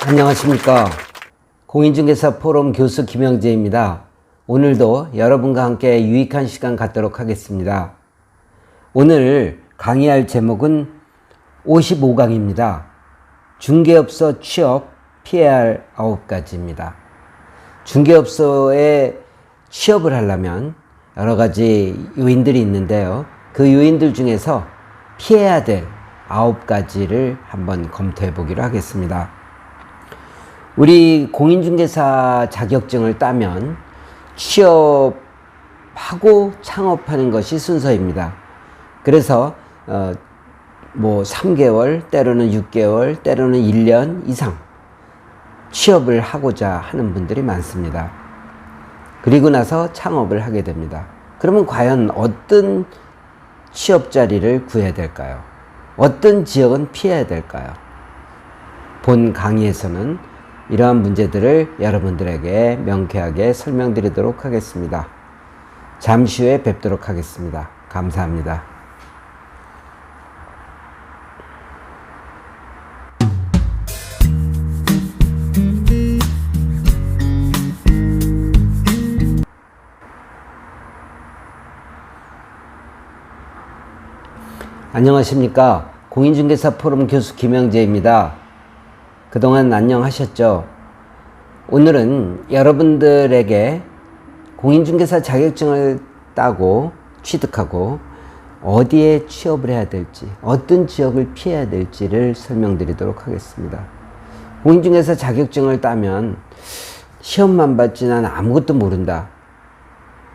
안녕하십니까. 공인중개사 포럼 교수 김영재입니다. 오늘도 여러분과 함께 유익한 시간 갖도록 하겠습니다. 오늘 강의할 제목은 55강입니다. 중개업소 취업 피해야 할 9가지입니다. 중개업소에 취업을 하려면 여러 가지 요인들이 있는데요. 그 요인들 중에서 피해야 될 9가지를 한번 검토해 보기로 하겠습니다. 우리 공인중개사 자격증을 따면 취업하고 창업하는 것이 순서입니다. 그래서 3개월, 때로는 6개월, 때로는 1년 이상 취업을 하고자 하는 분들이 많습니다. 그리고 나서 창업을 하게 됩니다. 그러면 과연 어떤 취업 자리를 구해야 될까요? 어떤 지역은 피해야 될까요? 본 강의에서는 이러한 문제들을 여러분들에게 명쾌하게 설명드리도록 하겠습니다. 잠시 후에 뵙도록 하겠습니다. 감사합니다. 안녕하십니까. 공인중개사 포럼 교수 김영재입니다. 그동안 안녕하셨죠? 오늘은 여러분들에게 공인중개사 자격증을 따고 취득하고 어디에 취업을 해야 될지, 어떤 지역을 피해야 될지를 설명드리도록 하겠습니다. 공인중개사 자격증을 따면 시험만 봤지 난 아무것도 모른다.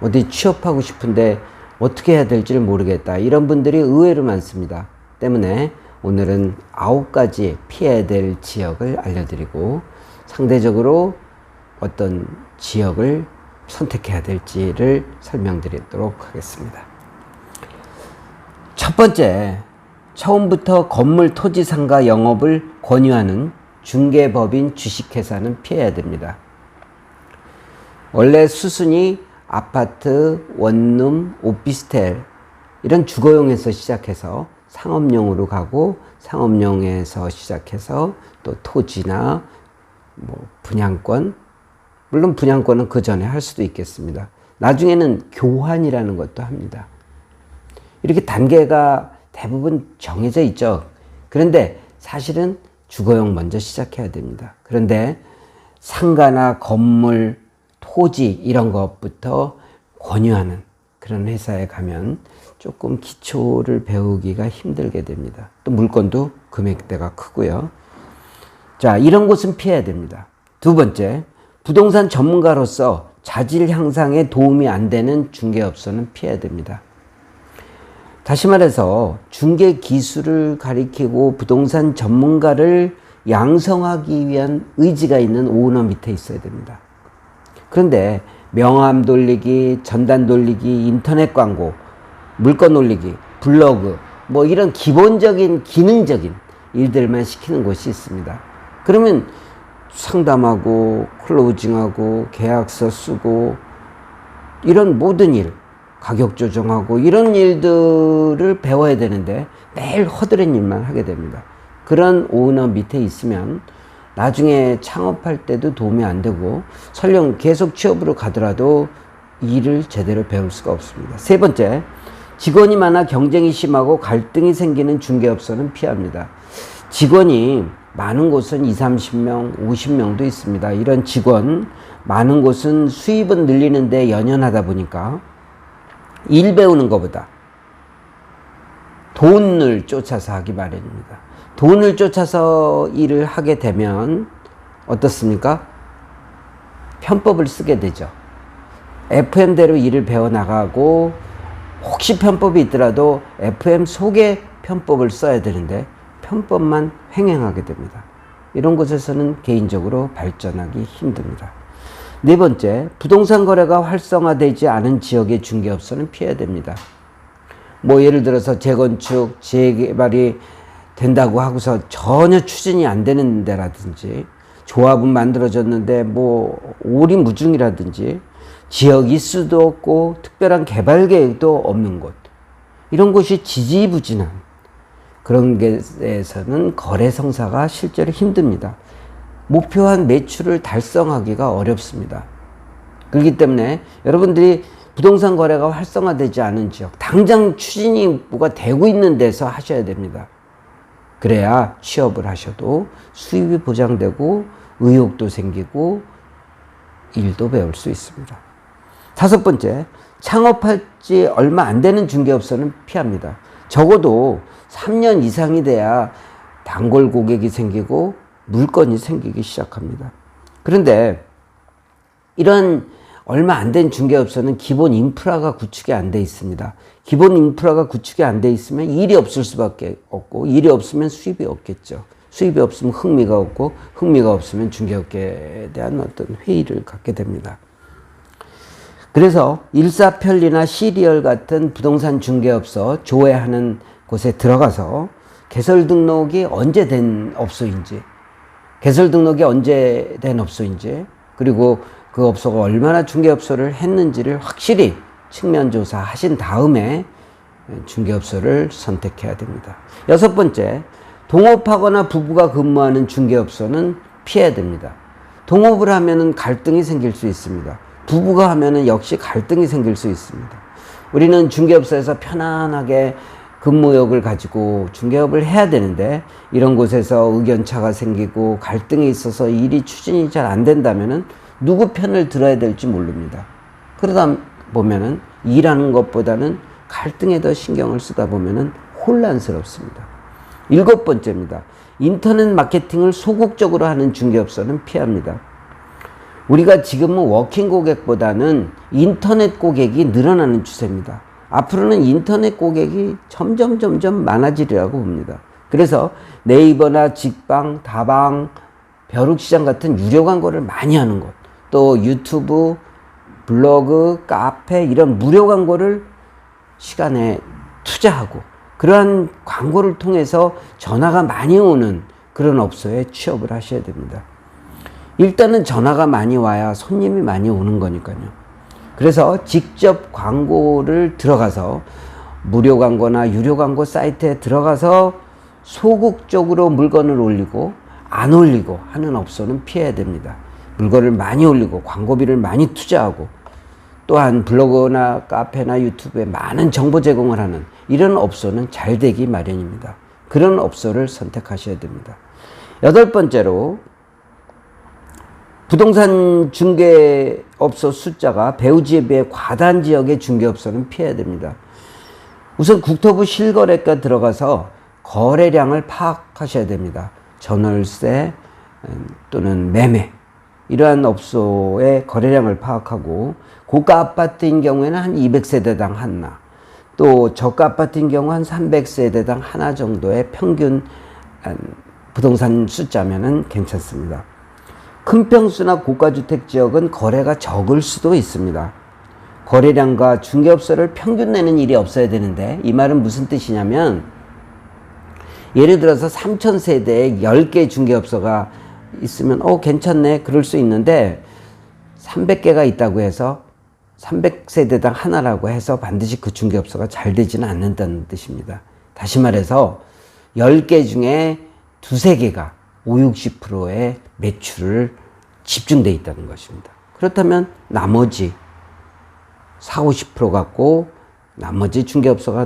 어디 취업하고 싶은데 어떻게 해야 될지를 모르겠다. 이런 분들이 의외로 많습니다. 때문에 오늘은 9가지 피해야 될 지역을 알려드리고 상대적으로 어떤 지역을 선택해야 될지를 설명드리도록 하겠습니다. 첫 번째, 처음부터 건물 토지 상가 영업을 권유하는 중개법인 주식회사는 피해야 됩니다. 원래 수순이 아파트, 원룸, 오피스텔 이런 주거용에서 시작해서 상업용으로 가고 상업용에서 시작해서 또 토지나 분양권, 물론 분양권은 그 전에 할 수도 있겠습니다. 나중에는 교환이라는 것도 합니다. 이렇게 단계가 대부분 정해져 있죠. 그런데 사실은 주거용 먼저 시작해야 됩니다. 그런데 상가나 건물, 토지 이런 것부터 권유하는 그런 회사에 가면 조금 기초를 배우기가 힘들게 됩니다. 또 물건도 금액대가 크고요. 자, 이런 곳은 피해야 됩니다. 두 번째, 부동산 전문가로서 자질 향상에 도움이 안 되는 중개업소는 피해야 됩니다. 다시 말해서 중개 기술을 가리키고 부동산 전문가를 양성하기 위한 의지가 있는 오너 밑에 있어야 됩니다. 그런데 명함 돌리기, 전단 돌리기, 인터넷 광고, 물건 올리기, 블로그 이런 기본적인 기능적인 일들만 시키는 곳이 있습니다. 그러면 상담하고 클로징하고 계약서 쓰고 이런 모든 일, 가격 조정하고 이런 일들을 배워야 되는데 매일 허드렛 일만 하게 됩니다. 그런 오너 밑에 있으면 나중에 창업할 때도 도움이 안 되고 설령 계속 취업으로 가더라도 일을 제대로 배울 수가 없습니다. 세 번째, 직원이 많아 경쟁이 심하고 갈등이 생기는 중개업소는 피합니다. 직원이 많은 곳은 20, 30명, 50명도 있습니다. 이런 직원 많은 곳은 수입은 늘리는데 연연하다 보니까 일 배우는 것보다 돈을 쫓아서 하기 마련입니다. 돈을 쫓아서 일을 하게 되면 어떻습니까? 편법을 쓰게 되죠. FM대로 일을 배워나가고 혹시 편법이 있더라도 FM 속에 편법을 써야 되는데 편법만 횡행하게 됩니다. 이런 곳에서는 개인적으로 발전하기 힘듭니다. 네 번째, 부동산 거래가 활성화되지 않은 지역의 중개업소는 피해야 됩니다. 예를 들어서 재건축, 재개발이 된다고 하고서 전혀 추진이 안 되는 데라든지 조합은 만들어졌는데 오리무중이라든지 지역 이슈도 없고 특별한 개발 계획도 없는 곳, 이런 곳이 지지부진한 그런 데에서는 거래 성사가 실제로 힘듭니다. 목표한 매출을 달성하기가 어렵습니다. 그렇기 때문에 여러분들이 부동산 거래가 활성화되지 않은 지역, 당장 추진이 뭐가 되고 있는 데서 하셔야 됩니다. 그래야 취업을 하셔도 수입이 보장되고 의욕도 생기고 일도 배울 수 있습니다. 다섯 번째, 창업할지 얼마 안 되는 중개업소는 피합니다. 적어도 3년 이상이 돼야 단골 고객이 생기고 물건이 생기기 시작합니다. 그런데 이런 얼마 안 된 중개업소는 기본 인프라가 구축이 안 돼 있습니다. 기본 인프라가 구축이 안 돼 있으면 일이 없을 수밖에 없고, 일이 없으면 수입이 없겠죠. 수입이 없으면 흥미가 없고, 흥미가 없으면 중개업계에 대한 어떤 회의를 갖게 됩니다. 그래서 일사편리나 시리얼 같은 부동산 중개업소 조회하는 곳에 들어가서 개설 등록이 언제 된 업소인지, 개설 등록이 언제 된 업소인지, 그리고 그 업소가 얼마나 중개업소를 했는지를 확실히 측면 조사하신 다음에 중개업소를 선택해야 됩니다. 여섯 번째, 동업하거나 부부가 근무하는 중개업소는 피해야 됩니다. 동업을 하면은 갈등이 생길 수 있습니다. 부부가 하면은 역시 갈등이 생길 수 있습니다. 우리는 중개업소에서 편안하게 근무욕을 가지고 중개업을 해야 되는데, 이런 곳에서 의견차가 생기고 갈등이 있어서 일이 추진이 잘 안 된다면은 누구 편을 들어야 될지 모릅니다. 그러다 보면은 일하는 것보다는 갈등에 더 신경을 쓰다 보면은 혼란스럽습니다. 일곱 번째입니다. 인터넷 마케팅을 소극적으로 하는 중개업소는 피합니다. 우리가 지금은 워킹 고객보다는 인터넷 고객이 늘어나는 추세입니다. 앞으로는 인터넷 고객이 점점 많아지리라고 봅니다. 그래서 네이버나 직방, 다방, 벼룩시장 같은 유료 광고를 많이 하는 곳, 또 유튜브, 블로그, 카페 이런 무료 광고를 시간에 투자하고, 그러한 광고를 통해서 전화가 많이 오는 그런 업소에 취업을 하셔야 됩니다. 일단은 전화가 많이 와야 손님이 많이 오는 거니까요. 그래서 직접 광고를 들어가서 무료 광고나 유료 광고 사이트에 들어가서 소극적으로 물건을 올리고 안 올리고 하는 업소는 피해야 됩니다. 물건을 많이 올리고 광고비를 많이 투자하고, 또한 블로그나 카페나 유튜브에 많은 정보 제공을 하는 이런 업소는 잘 되기 마련입니다. 그런 업소를 선택하셔야 됩니다. 여덟 번째로, 부동산 중개업소 숫자가 배후지에 비해 과다한 지역의 중개업소는 피해야 됩니다. 우선 국토부 실거래가 들어가서 거래량을 파악하셔야 됩니다. 전월세 또는 매매, 이러한 업소의 거래량을 파악하고, 고가 아파트인 경우에는 한 200세대당 하나, 또 저가 아파트인 경우 한 300세대당 하나 정도의 평균 부동산 숫자면은 괜찮습니다. 큰 평수나 고가주택 지역은 거래가 적을 수도 있습니다. 거래량과 중개업소를 평균 내는 일이 없어야 되는데, 이 말은 무슨 뜻이냐면, 예를 들어서 3,000세대에 10개 중개업소가 있으면 괜찮네, 그럴 수 있는데 300개가 있다고 해서 300세대당 하나라고 해서 반드시 그 중개업소가 잘 되지는 않는다는 뜻입니다. 다시 말해서 10개 중에 두세 개가 50~60%의 매출을 집중돼 있다는 것입니다. 그렇다면 나머지 40~50% 갖고 나머지 중개업소가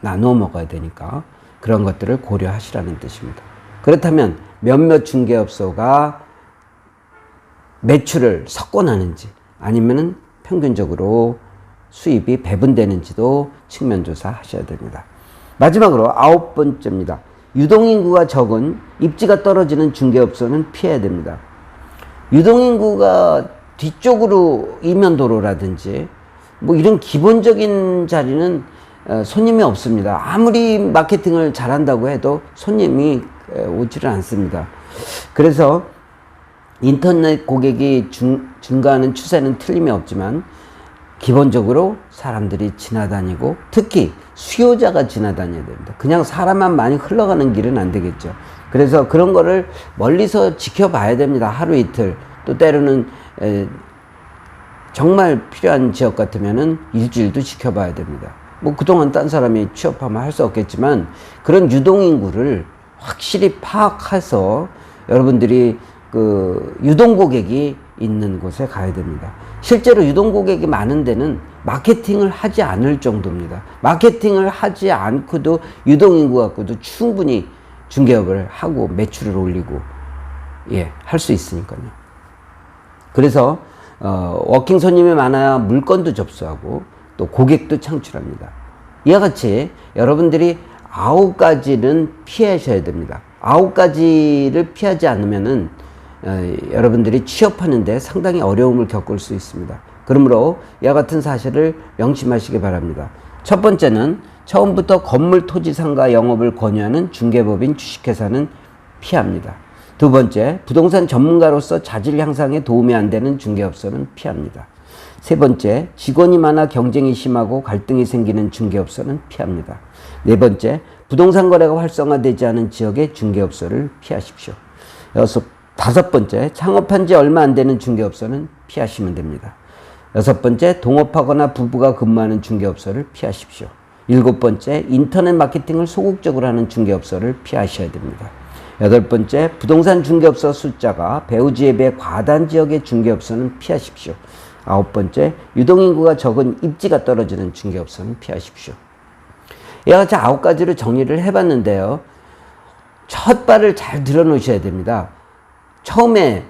나눠 먹어야 되니까 그런 것들을 고려하시라는 뜻입니다. 그렇다면 몇몇 중개업소가 매출을 섞어나는지 아니면은 평균적으로 수입이 배분되는지도 측면 조사하셔야 됩니다. 마지막으로 아홉 번째입니다. 유동인구가 적은 입지가 떨어지는 중개업소는 피해야 됩니다. 유동인구가 뒤쪽으로 이면도로라든지 뭐 이런 기본적인 자리는 손님이 없습니다. 아무리 마케팅을 잘한다고 해도 손님이 오지를 않습니다. 그래서 인터넷 고객이 증가하는 추세는 틀림이 없지만 기본적으로 사람들이 지나다니고 특히 수요자가 지나다녀야 됩니다. 그냥 사람만 많이 흘러가는 길은 안 되겠죠. 그래서 그런 거를 멀리서 지켜봐야 됩니다. 하루 이틀, 또 때로는 정말 필요한 지역 같으면은 일주일도 지켜봐야 됩니다. 뭐 그동안 딴 사람이 취업하면 할 수 없겠지만 그런 유동인구를 확실히 파악해서 여러분들이 그 유동 고객이 있는 곳에 가야 됩니다. 실제로 유동 고객이 많은 데는 마케팅을 하지 않을 정도입니다. 마케팅을 하지 않고도 유동 인구 갖고도 충분히 중개업을 하고 매출을 올리고 할 수 있으니까요. 그래서 워킹 손님이 많아야 물건도 접수하고 또 고객도 창출합니다. 이와 같이 여러분들이 9가지는 피하셔야 됩니다. 9가지를 피하지 않으면은 여러분들이 취업하는데 상당히 어려움을 겪을 수 있습니다. 그러므로 이와 같은 사실을 명심하시기 바랍니다. 첫 번째는 처음부터 건물 토지상가 영업을 권유하는 중개법인 주식회사는 피합니다. 두 번째, 부동산 전문가로서 자질 향상에 도움이 안 되는 중개업소는 피합니다. 세 번째, 직원이 많아 경쟁이 심하고 갈등이 생기는 중개업소는 피합니다. 네 번째, 부동산 거래가 활성화되지 않은 지역의 중개업소를 피하십시오. 다섯 번째, 창업한 지 얼마 안 되는 중개업소는 피하시면 됩니다. 여섯 번째, 동업하거나 부부가 근무하는 중개업소를 피하십시오. 일곱 번째, 인터넷 마케팅을 소극적으로 하는 중개업소를 피하셔야 됩니다. 여덟 번째, 부동산 중개업소 숫자가 배우지에 비해 과다한 지역의 중개업소는 피하십시오. 아홉 번째, 유동인구가 적은 입지가 떨어지는 중개업소는 피하십시오. 이와 같이 9가지로 정리를 해봤는데요. 첫 발을 잘 들어놓으셔야 됩니다. 처음에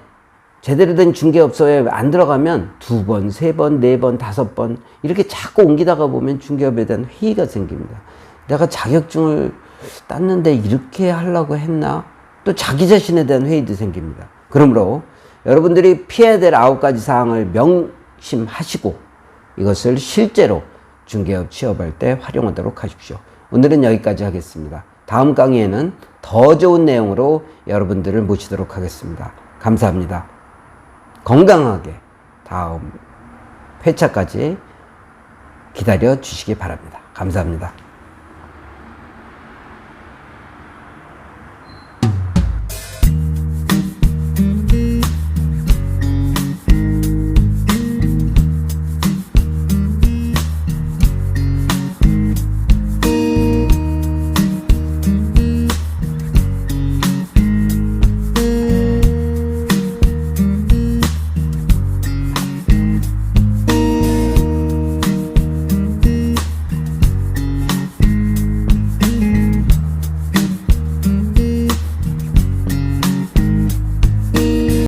제대로 된 중개업소에 안 들어가면 2번, 3번, 4번, 5번 이렇게 자꾸 옮기다가 보면 중개업에 대한 회의가 생깁니다. 내가 자격증을 땄는데 이렇게 하려고 했나? 또 자기 자신에 대한 회의도 생깁니다. 그러므로 여러분들이 피해야 될 9가지 사항을 명심하시고 이것을 실제로 중개업 취업할 때 활용하도록 하십시오. 오늘은 여기까지 하겠습니다. 다음 강의에는 더 좋은 내용으로 여러분들을 모시도록 하겠습니다. 감사합니다. 건강하게 다음 회차까지 기다려 주시기 바랍니다. 감사합니다.